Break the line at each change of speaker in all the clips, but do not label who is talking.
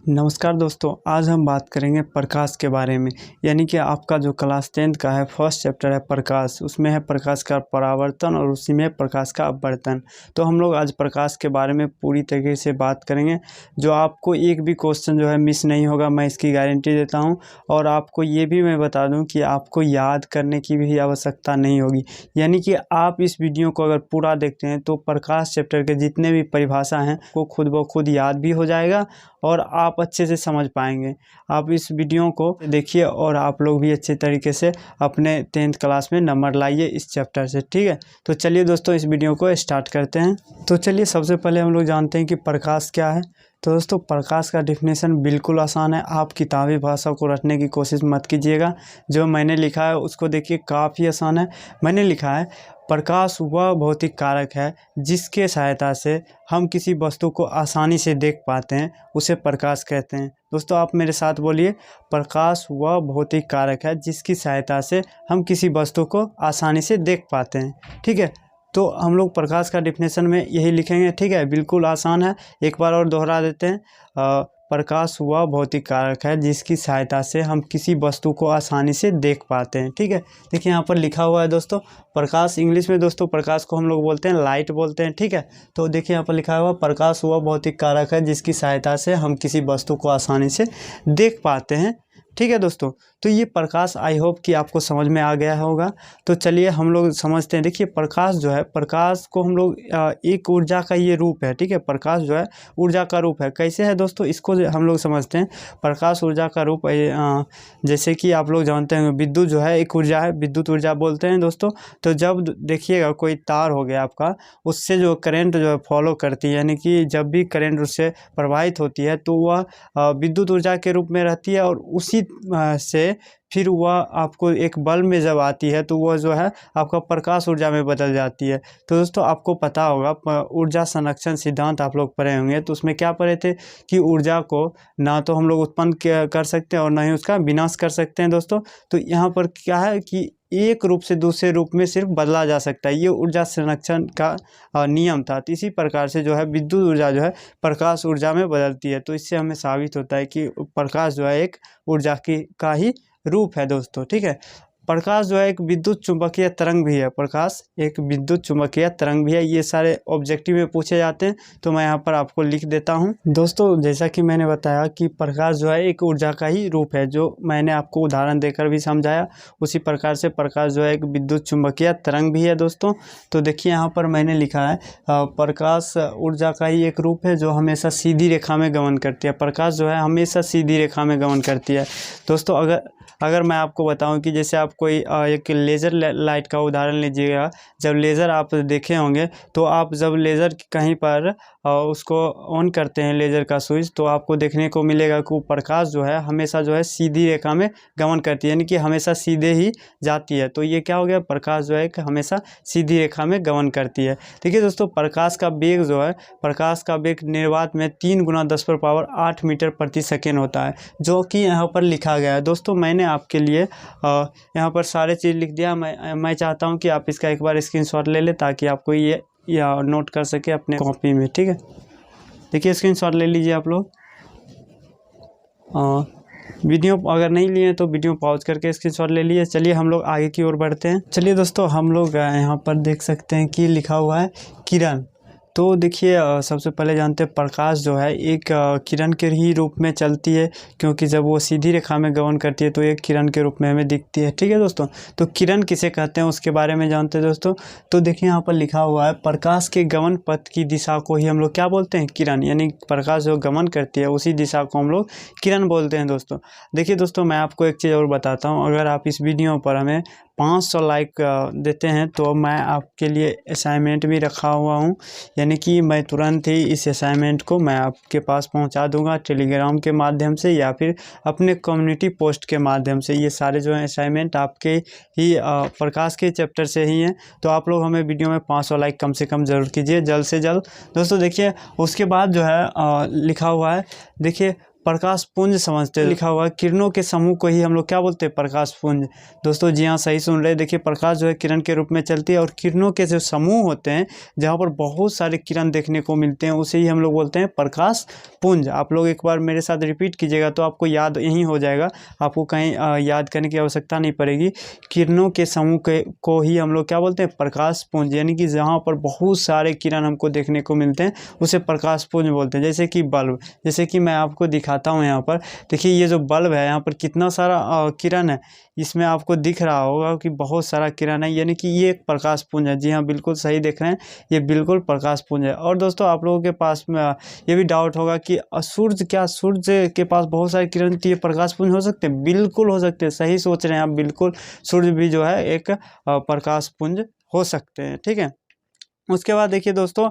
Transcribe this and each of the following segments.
नमस्कार दोस्तों, आज हम बात करेंगे प्रकाश के बारे में। यानी कि आपका जो क्लास 10th का है फर्स्ट चैप्टर है प्रकाश, उसमें है प्रकाश का परावर्तन और उसी में प्रकाश का अपवर्तन। तो हम लोग आज प्रकाश के बारे में पूरी तरीके से बात करेंगे, जो आपको एक भी क्वेश्चन जो है मिस नहीं होगा, मैं इसकी गारंटी देता हूं। और आपको ये भी मैं बता दूं कि आपको याद करने की भी आवश्यकता नहीं होगी। यानी कि आप इस वीडियो को अगर पूरा देखते हैं तो प्रकाश चैप्टर के जितने भी परिभाषा हैं वो खुद ब खुद याद भी हो जाएगा और आप अच्छे से समझ पाएंगे। आप इस वीडियो को देखिए और आप लोग भी अच्छे तरीके से अपने 10th क्लास में नंबर लाइए इस चैप्टर से, ठीक है। तो चलिए दोस्तों, इस वीडियो को स्टार्ट करते हैं। तो चलिए सबसे पहले हम लोग जानते हैं कि प्रकाश क्या है। तो दोस्तों, प्रकाश का डिफिनेशन बिल्कुल आसान है। आप किताबी भाषा को रटने की कोशिश मत कीजिएगा। जो मैंने लिखा है उसको देखिए, काफ़ी आसान है। मैंने लिखा है प्रकाश वह भौतिक कारक है जिसके सहायता से हम किसी वस्तु को आसानी से देख पाते हैं, उसे प्रकाश कहते हैं। दोस्तों आप मेरे साथ बोलिए, प्रकाश वह भौतिक कारक है जिसकी सहायता से हम किसी वस्तु को आसानी से देख पाते हैं, ठीक है। तो हम लोग प्रकाश का डिफिनेशन में यही लिखेंगे, ठीक है। बिल्कुल आसान है, एक बार और दोहरा देते हैं। प्रकाश वह भौतिक कारक है जिसकी सहायता से हम किसी वस्तु को आसानी से देख पाते हैं, ठीक है। देखिए यहाँ पर लिखा हुआ है दोस्तों, प्रकाश इंग्लिश में दोस्तों प्रकाश को हम लोग बोलते हैं लाइट बोलते हैं, ठीक है। तो देखिए यहाँ पर लिखा हुआ, प्रकाश वह भौतिक कारक है जिसकी सहायता से हम किसी वस्तु को आसानी से देख पाते हैं, ठीक है दोस्तों। तो ये प्रकाश आई होप कि आपको समझ में आ गया होगा। तो चलिए हम लोग समझते हैं। देखिए प्रकाश जो है, प्रकाश को हम लोग एक ऊर्जा का ये रूप है, ठीक है। प्रकाश जो है ऊर्जा का रूप है। कैसे है दोस्तों, इसको हम लोग समझते हैं। प्रकाश ऊर्जा का रूप जैसे कि आप लोग जानते हैं विद्युत जो है एक ऊर्जा है, विद्युत ऊर्जा बोलते हैं दोस्तों। तो जब देखिएगा कोई तार हो गया आपका, उससे जो करंट जो है फॉलो करती है, यानी कि जब भी करंट उससे प्रवाहित होती है तो वह विद्युत ऊर्जा के रूप में रहती है। और उसी से फिर वह आपको एक बल्ब में जब आती है तो वह जो है आपका प्रकाश ऊर्जा में बदल जाती है। तो दोस्तों आपको पता होगा ऊर्जा संरक्षण सिद्धांत आप लोग पढ़े होंगे, तो उसमें क्या पढ़े थे कि ऊर्जा को ना तो हम लोग उत्पन्न कर सकते हैं और ना ही उसका विनाश कर सकते हैं दोस्तों। तो यहाँ पर क्या है कि एक रूप से दूसरे रूप में सिर्फ बदला जा सकता है, ये ऊर्जा संरक्षण का नियम था। तो इसी प्रकार से जो है विद्युत ऊर्जा जो है प्रकाश ऊर्जा में बदलती है। तो इससे हमें साबित होता है कि प्रकाश जो है एक ऊर्जा का ही रूप है दोस्तों, ठीक है। प्रकाश जो है एक विद्युत चुंबकीय तरंग भी है। प्रकाश एक विद्युत चुंबकीय तरंग भी है। ये सारे ऑब्जेक्टिव में पूछे जाते हैं, तो मैं यहाँ पर आपको लिख देता हूँ। दोस्तों जैसा कि मैंने बताया कि प्रकाश जो है एक ऊर्जा का ही रूप है, जो मैंने आपको उदाहरण देकर भी समझाया, उसी प्रकार से प्रकाश जो है एक विद्युत चुंबकीय तरंग भी है दोस्तों। तो देखिए यहाँ पर मैंने लिखा है प्रकाश ऊर्जा का ही एक रूप है जो हमेशा सीधी रेखा में गमन करती है। प्रकाश जो है हमेशा सीधी रेखा में गमन करती है दोस्तों। अगर मैं आपको बताऊं कि जैसे आप कोई एक लेज़र लाइट का उदाहरण लीजिएगा। जब लेज़र आप देखे होंगे तो आप जब लेज़र कहीं पर उसको ऑन करते हैं लेज़र का स्विच, तो आपको देखने को मिलेगा कि प्रकाश जो है हमेशा जो है सीधी रेखा में गमन करती है, यानी कि हमेशा सीधे ही जाती है। तो ये क्या हो गया, प्रकाश जो है हमेशा सीधी रेखा में गमन करती है। देखिए दोस्तों, प्रकाश का वेग जो है, प्रकाश का वेग निर्वात में 3 × 10⁸ मीटर प्रति सेकेंड होता है, जो कि यहाँ पर लिखा गया है दोस्तों। मैंने आपके लिए यहाँ पर सारे चीज़ लिख दिया। मैं चाहता हूँ कि आप इसका एक बार स्क्रीनशॉट ले लें ताकि आपको ये या नोट कर सके अपने कॉपी में, ठीक है। देखिए स्क्रीनशॉट ले लीजिए आप लोग। वीडियो अगर नहीं लिए तो वीडियो पॉज करके स्क्रीनशॉट ले लिए। चलिए हम लोग आगे की ओर बढ़ते हैं। चलिए दोस्तों, हम लोग यहाँ पर देख सकते हैं कि लिखा हुआ है किरण। तो देखिए सबसे पहले जानते हैं प्रकाश जो है एक किरण के ही रूप में चलती है, क्योंकि जब वो सीधी रेखा में गमन करती है तो एक किरण के रूप में हमें दिखती है, ठीक है दोस्तों। तो किरण किसे कहते हैं उसके बारे में जानते हैं दोस्तों। तो देखिए यहाँ पर लिखा हुआ है प्रकाश के गमन पथ की दिशा को ही हम लोग क्या बोलते हैं, किरण। यानी प्रकाश जो गमन करती है उसी दिशा को हम लोग किरण बोलते हैं दोस्तों। देखिए दोस्तों, मैं आपको एक चीज़ और बताता हूँ। अगर आप इस वीडियो पर हमें 500 लाइक देते हैं तो मैं आपके लिए असाइनमेंट भी रखा हुआ हूँ, यानी कि मैं तुरंत ही इस असाइनमेंट को मैं आपके पास पहुँचा दूंगा टेलीग्राम के माध्यम से या फिर अपने कम्युनिटी पोस्ट के माध्यम से। ये सारे जो हैं असाइनमेंट आपके ही प्रकाश के चैप्टर से ही हैं। तो आप लोग हमें वीडियो में 500 लाइक कम से कम ज़रूर कीजिए, जल्द से जल्द दोस्तों। देखिए उसके बाद जो है लिखा हुआ है, देखिए प्रकाश पुंज समझते हैं। लिखा हुआ है किरणों के समूह को ही हम लोग क्या बोलते हैं, प्रकाश पुंज। दोस्तों जी हाँ, सही सुन रहे। देखिए प्रकाश जो है किरण के रूप में चलती है, और किरणों के जो समूह होते हैं जहाँ पर बहुत सारे किरण देखने को मिलते हैं उसे ही हम लोग बोलते हैं प्रकाश पुंज। आप लोग एक बार मेरे साथ रिपीट कीजिएगा तो आपको याद यही हो जाएगा, आपको कहीं याद करने की आवश्यकता नहीं पड़ेगी। किरणों के समूह को ही हम लोग क्या बोलते हैं, प्रकाश पुंज। यानी कि जहाँ पर बहुत सारे किरण हमको देखने को मिलते हैं उसे प्रकाश पुंज बोलते हैं। जैसे कि बल्ब, जैसे कि मैं आपको दिखाता हूँ यहाँ पर। देखिए ये जो बल्ब है यहाँ पर कितना सारा किरण है, इसमें आपको दिख रहा होगा कि बहुत सारा किरण है, यानी कि ये एक प्रकाश पुंज है। जी हाँ, बिल्कुल सही देख रहे हैं, ये बिल्कुल प्रकाश पुंज है। और दोस्तों आप लोगों के पास में ये भी डाउट होगा कि सूर्य, क्या सूर्य के पास बहुत सारे किरण थी, ये प्रकाश पुंज हो सकते हैं? बिल्कुल हो सकते हैं, सही सोच रहे हैं आप। बिल्कुल सूर्य भी जो है एक प्रकाश पुंज हो सकते हैं। ठीक है, उसके बाद देखिए दोस्तों,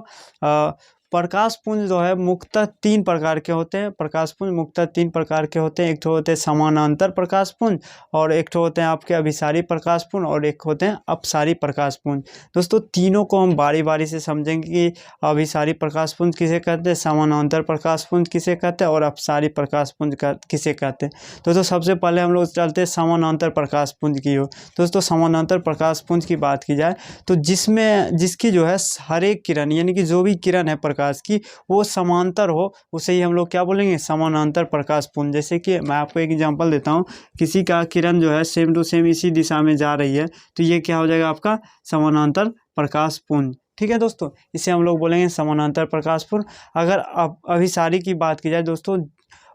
प्रकाश पुंज जो है मुख्यतः 3 प्रकार के होते हैं। प्रकाश पुंज मुख्यतः 3 प्रकार के होते हैं। एक तो होते हैं समानांतर प्रकाश पुंज, और एक तो होते हैं आपके अभिसारी प्रकाश पुंज, और एक होते हैं अपसारी प्रकाश पुंज। दोस्तों तीनों को हम बारी बारी से समझेंगे कि अभिसारी प्रकाश पुंज किसे कहते हैं, समानांतर प्रकाश पुंज किसे कहते हैं, और अपसारी प्रकाश पुंज किसे कहते हैं। दोस्तों सबसे पहले हम लोग चलते हैं समानांतर प्रकाश पुंज की ओर। दोस्तों समानांतर प्रकाश पुंज की बात की जाए तो जिसकी जो है हर एक किरण, यानी कि जो भी किरण है प्रकाश की, वो समांतर हो, उसे ही हम लोग क्या बोलेंगे, समानांतर प्रकाश पुंज। जैसे कि मैं आपको एक एग्जांपल देता हूँ, किसी का किरण जो है सेम टू सेम इसी दिशा में जा रही है, तो ये क्या हो जाएगा, आपका समानांतर प्रकाश पुंज। ठीक है दोस्तों, इसे हम लोग बोलेंगे समानांतर प्रकाश पुंज। अगर अभिसारी की बात की जाए दोस्तों,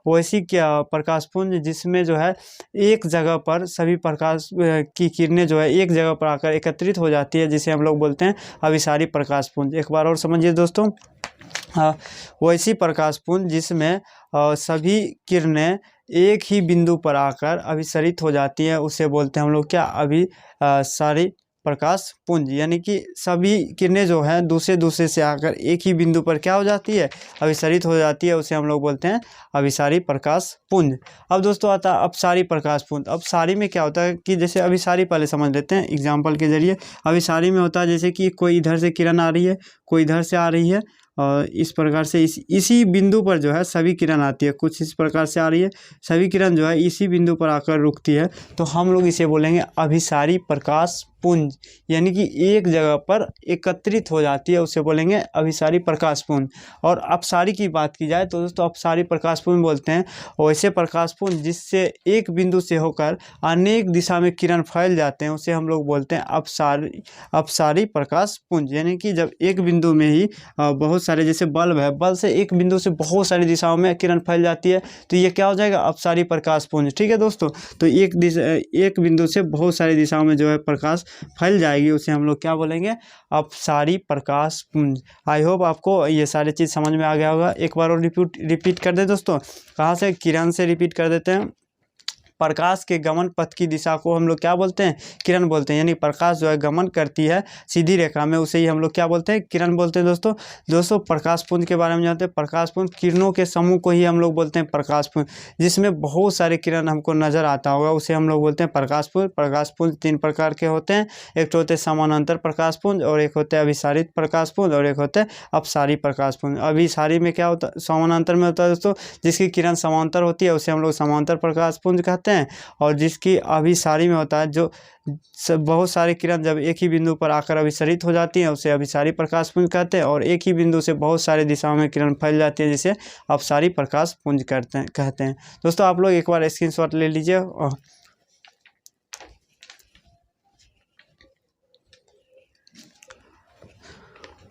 वैसी क्या प्रकाश पुंज जिसमें जो है एक जगह पर सभी प्रकाश की किरणें जो है एक जगह पर आकर एकत्रित हो जाती है, जिसे हम लोग बोलते हैं अभिसारी प्रकाश पुंज। एक बार और समझिए दोस्तों, वैसी प्रकाश पुंज जिसमें सभी किरणें एक ही बिंदु पर आकर अभिसरित हो जाती है, उसे बोलते हैं हम लोग क्या, अभिसारी प्रकाश पुंज। यानी कि सभी किरणें जो हैं दूसरे से आकर एक ही बिंदु पर क्या हो जाती है, अभिसरित हो जाती है, उसे हम लोग बोलते हैं अभिसारी प्रकाश पुंज। अब दोस्तों आता है अपसारी प्रकाश पुंज। अपसारी में क्या होता है कि जैसे अभिसारी पहले समझ लेते हैं एग्जाम्पल के जरिए। अभिसारी में होता है जैसे कि कोई इधर से किरण आ रही है, कोई इधर से आ रही है, और इस प्रकार से इसी बिंदु पर जो है सभी किरण आती है। कुछ इस प्रकार से आ रही है, सभी किरण जो है इसी बिंदु पर आकर रुकती है, तो हम लोग इसे बोलेंगे अभिसारी प्रकाश पुंज। यानी कि एक जगह पर एकत्रित हो जाती है, उसे बोलेंगे अभिसारी प्रकाश पुंज। और अपसारी की बात की जाए तो दोस्तों अपसारी प्रकाश पुंज बोलते हैं वैसे प्रकाश पुंज जिससे एक बिंदु से होकर अनेक दिशा में किरण फैल जाते हैं, उसे हम लोग बोलते हैं अपसारी प्रकाश पुंज। यानी कि जब एक बिंदु में ही बहुत सारे, जैसे बल्ब है, बल्ब से एक बिंदु से बहुत सारी दिशाओं में किरण फैल जाती है, तो ये क्या हो जाएगा, अपसारी प्रकाश पुंज। ठीक है दोस्तों, तो एक बिंदु से बहुत सारी दिशाओं में जो है प्रकाश फैल जाएगी, उसे हम लोग क्या बोलेंगे, अपसारी प्रकाश पुंज। आई होप आपको ये सारी चीज़ समझ में आ गया होगा। एक बार और रिपीट कर दे दोस्तों, कहाँ से, किरण से रिपीट कर देते हैं। प्रकाश के गमन पथ की दिशा को हम लोग क्या बोलते हैं, किरण बोलते हैं। यानी प्रकाश जो है गमन करती है सीधी रेखा में, उसे ही हम लोग क्या बोलते हैं, किरण बोलते हैं। दोस्तों प्रकाश पुंज के बारे में जानते हैं। प्रकाश पुंज किरणों के समूह को ही हम लोग बोलते हैं प्रकाश पुंज, जिसमें बहुत सारे किरण हमको नजर आता होगा, उसे हम लोग बोलते हैं प्रकाश पुंज। प्रकाश पुंज 3 प्रकार के होते हैं, एक तो होते हैं समानांतर प्रकाश पुंज, और एक होते हैं अभिसारित प्रकाश पुंज, और एक होते हैं अपसारी प्रकाश पुंज। अभिसारी में क्या होता है, समानांतर में होता है दोस्तों, जिसकी किरण समांतर होती है उसे हम लोग समांतर प्रकाश पुंज कहते हैं। और जिसकी अभिसारी में होता है, जो बहुत सारे किरण जब एक ही बिंदु पर आकर अभिसरित हो जाती हैं, उसे अभिसारी प्रकाश पुंज कहते हैं। और एक ही बिंदु से बहुत सारे दिशाओं में किरण फैल जाती है, जिसे अपसारी प्रकाश पुंज कहते हैं। दोस्तों आप लोग एक बार स्क्रीनशॉट ले लीजिए।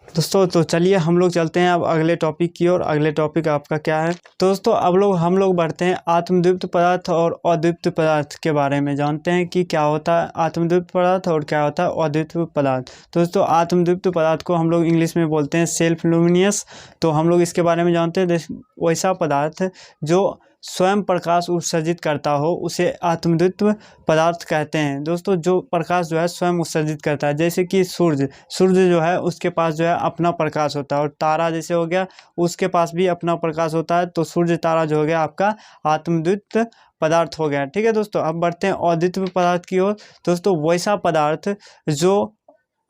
दोस्तों तो चलिए हम लोग चलते हैं अब अगले टॉपिक की ओर। अगले टॉपिक आपका क्या है, तो दोस्तों अब हम लोग बढ़ते हैं आत्मदीप्त पदार्थ और अद्वितीय पदार्थ के बारे में। जानते हैं कि क्या होता है आत्मदीप्त पदार्थ और क्या होता है अद्वितीय पदार्थ। तो दोस्तों आत्मदीप्त पदार्थ को हम लोग इंग्लिश में बोलते हैं सेल्फ लुमिनियस। तो हम लोग इसके बारे में जानते हैं, वैसा पदार्थ जो स्वयं प्रकाश उत्सर्जित करता हो उसे आत्मदीप्त पदार्थ कहते हैं। दोस्तों जो प्रकाश जो है स्वयं उत्सर्जित करता है, जैसे कि सूर्य जो है उसके पास जो है अपना प्रकाश होता है, और तारा जैसे हो गया उसके पास भी अपना प्रकाश होता है। तो सूर्य तारा जो हो गया आपका आत्मदीप्त पदार्थ हो गया। ठीक है दोस्तों, अब बढ़ते हैं अद्वितीय पदार्थ की ओर। दोस्तों वैसा पदार्थ जो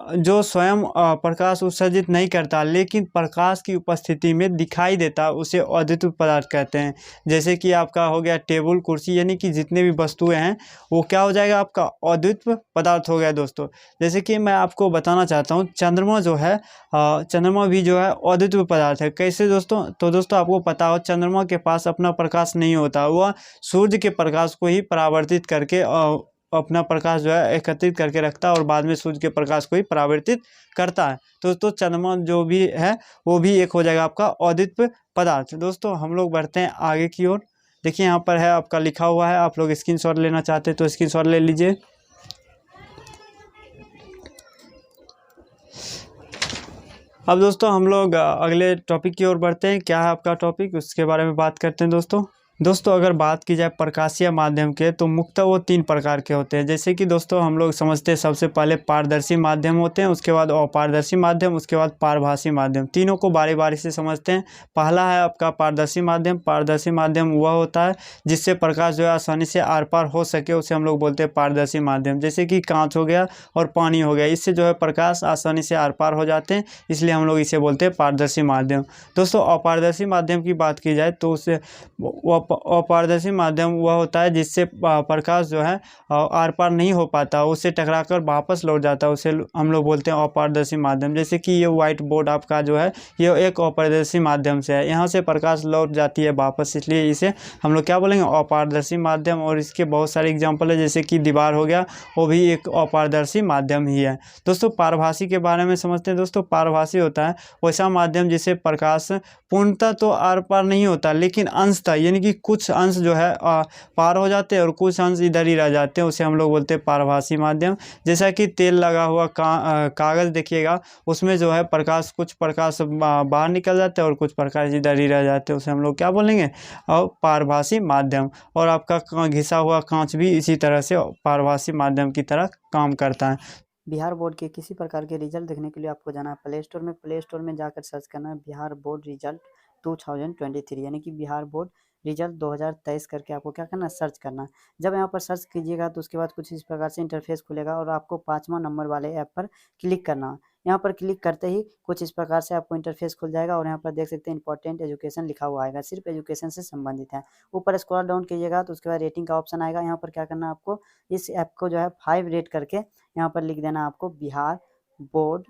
जो स्वयं प्रकाश उत्सर्जित नहीं करता लेकिन प्रकाश की उपस्थिति में दिखाई देता, उसे अद्वितीय पदार्थ कहते हैं। जैसे कि आपका हो गया टेबल कुर्सी, यानी कि जितने भी वस्तुएं हैं वो क्या हो जाएगा, आपका अद्वितीय पदार्थ हो गया दोस्तों। जैसे कि मैं आपको बताना चाहता हूँ, चंद्रमा जो है चंद्रमा भी जो है अद्वितीय पदार्थ है। कैसे दोस्तों? तो दोस्तों आपको पता हो, चंद्रमा के पास अपना प्रकाश नहीं होता, वह सूर्य के प्रकाश को ही परावर्तित करके अपना प्रकाश जो है एकत्रित करके रखता है और बाद में सूर्य के प्रकाश को ही परावर्तित करता है। तो दोस्तों चंद्रमा जो भी है वो भी एक हो जाएगा आपका अद्वितीय पदार्थ। दोस्तों हम लोग बढ़ते हैं आगे की ओर। देखिए यहाँ पर है आपका लिखा हुआ है, आप लोग स्क्रीनशॉट लेना चाहते हैं तो स्क्रीनशॉट ले लीजिए। अब दोस्तों हम लोग अगले टॉपिक की ओर बढ़ते हैं। क्या है आपका टॉपिक, उसके बारे में बात करते हैं दोस्तों अगर बात की जाए प्रकाशीय माध्यम के, तो मुख्यतः वो 3 प्रकार के होते हैं। जैसे कि दोस्तों हम लोग समझते हैं, सबसे पहले पारदर्शी माध्यम होते हैं, उसके बाद अपारदर्शी माध्यम, उसके बाद पारभासी माध्यम। तीनों को बारी बारी से समझते हैं। पहला है आपका पारदर्शी माध्यम। पारदर्शी माध्यम वह होता है जिससे प्रकाश जो है आसानी से आर पार हो सके, उसे हम लोग बोलते हैं पारदर्शी माध्यम। जैसे कि कांच हो गया और पानी हो गया, इससे जो है प्रकाश आसानी से आर पार हो जाते हैं, इसलिए हम लोग इसे बोलते हैं पारदर्शी माध्यम। दोस्तों अपारदर्शी माध्यम की बात की जाए तो उसे अपारदर्शी माध्यम वह होता है जिससे प्रकाश जो है आर पार नहीं हो पाता, उससे टकराकर वापस लौट जाता है, उसे हम लोग बोलते हैं अपारदर्शी माध्यम। जैसे कि ये व्हाइट बोर्ड आपका जो है ये एक अपारदर्शी माध्यम से है, यहाँ से प्रकाश लौट जाती है वापस, इसलिए इसे हम लोग क्या बोलेंगे, अपारदर्शी माध्यम। और इसके बहुत सारे एग्जाम्पल है, जैसे कि दीवार हो गया, वो भी एक अपारदर्शी माध्यम ही है। दोस्तों पारभासी के बारे में समझते हैं। दोस्तों पारभासी होता है वैसा माध्यम जिसे प्रकाश पूर्णतः तो आर पार नहीं होता, लेकिन अंशतः, यानी कि कुछ अंश जो है पार हो जाते हैं और कुछ अंश इधर ही रह जाते हैं, उसे हम लोग बोलते हैं पारभासी माध्यम। जैसा कि तेल लगा हुआ कागज़ देखिएगा, उसमें जो है प्रकाश, कुछ प्रकाश बाहर निकल जाते हैं और कुछ प्रकाश इधर ही रह जाते हैं, उसे हम लोग क्या बोलेंगे, पारभासी माध्यम। और आपका घिसा हुआ कांच भी इसी तरह से पारभासी माध्यम की तरह काम करता है।
बिहार बोर्ड के किसी प्रकार के रिजल्ट देखने के लिए आपको जाना है प्ले स्टोर में जाकर सर्च करना है बिहार बोर्ड रिजल्ट 2023, यानी कि बिहार बोर्ड रिजल्ट 2023 करके आपको क्या करना है, सर्च करना है। जब यहाँ पर सर्च कीजिएगा तो उसके बाद कुछ इस प्रकार से इंटरफेस खुलेगा और आपको 5वां नंबर वाले ऐप पर क्लिक करना है। यहाँ पर क्लिक करते ही कुछ इस प्रकार से आपको इंटरफेस खुल जाएगा और यहाँ पर देख सकते हैं इंपॉर्टेंट एजुकेशन लिखा हुआ आएगा, सिर्फ एजुकेशन से संबंधित है। ऊपर स्क्रॉल डाउन कीजिएगा तो उसके बाद रेटिंग का ऑप्शन आएगा। यहाँ पर क्या करना है, आपको इस ऐप को जो है 5 रेट करके यहाँ पर लिख देना आपको बिहार बोर्ड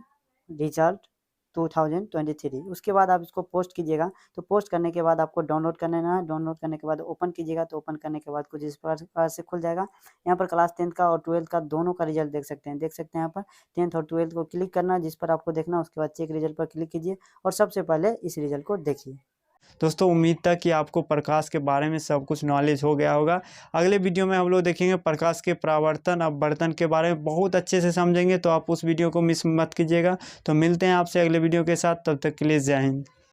रिजल्ट 2023। उसके बाद आप इसको पोस्ट कीजिएगा, तो पोस्ट करने के बाद आपको डाउनलोड कर लेना है। डाउनलोड करने के बाद ओपन कीजिएगा, तो ओपन करने के बाद कुछ इस प्रकार से खुल जाएगा। यहाँ पर क्लास 10th का और 12th का दोनों का रिजल्ट देख सकते हैं। यहाँ पर 10th और 12th को क्लिक करना, जिस पर आपको देखना, उसके बाद चेक रिजल्ट पर क्लिक कीजिए और सबसे पहले इस रिजल्ट को देखिए।
दोस्तों उम्मीद था कि आपको प्रकाश के बारे में सब कुछ नॉलेज हो गया होगा। अगले वीडियो में हम लोग देखेंगे प्रकाश के परावर्तन अपवर्तन के बारे में, बहुत अच्छे से समझेंगे, तो आप उस वीडियो को मिस मत कीजिएगा। तो मिलते हैं आपसे अगले वीडियो के साथ, तब तक के लिए जय हिंद।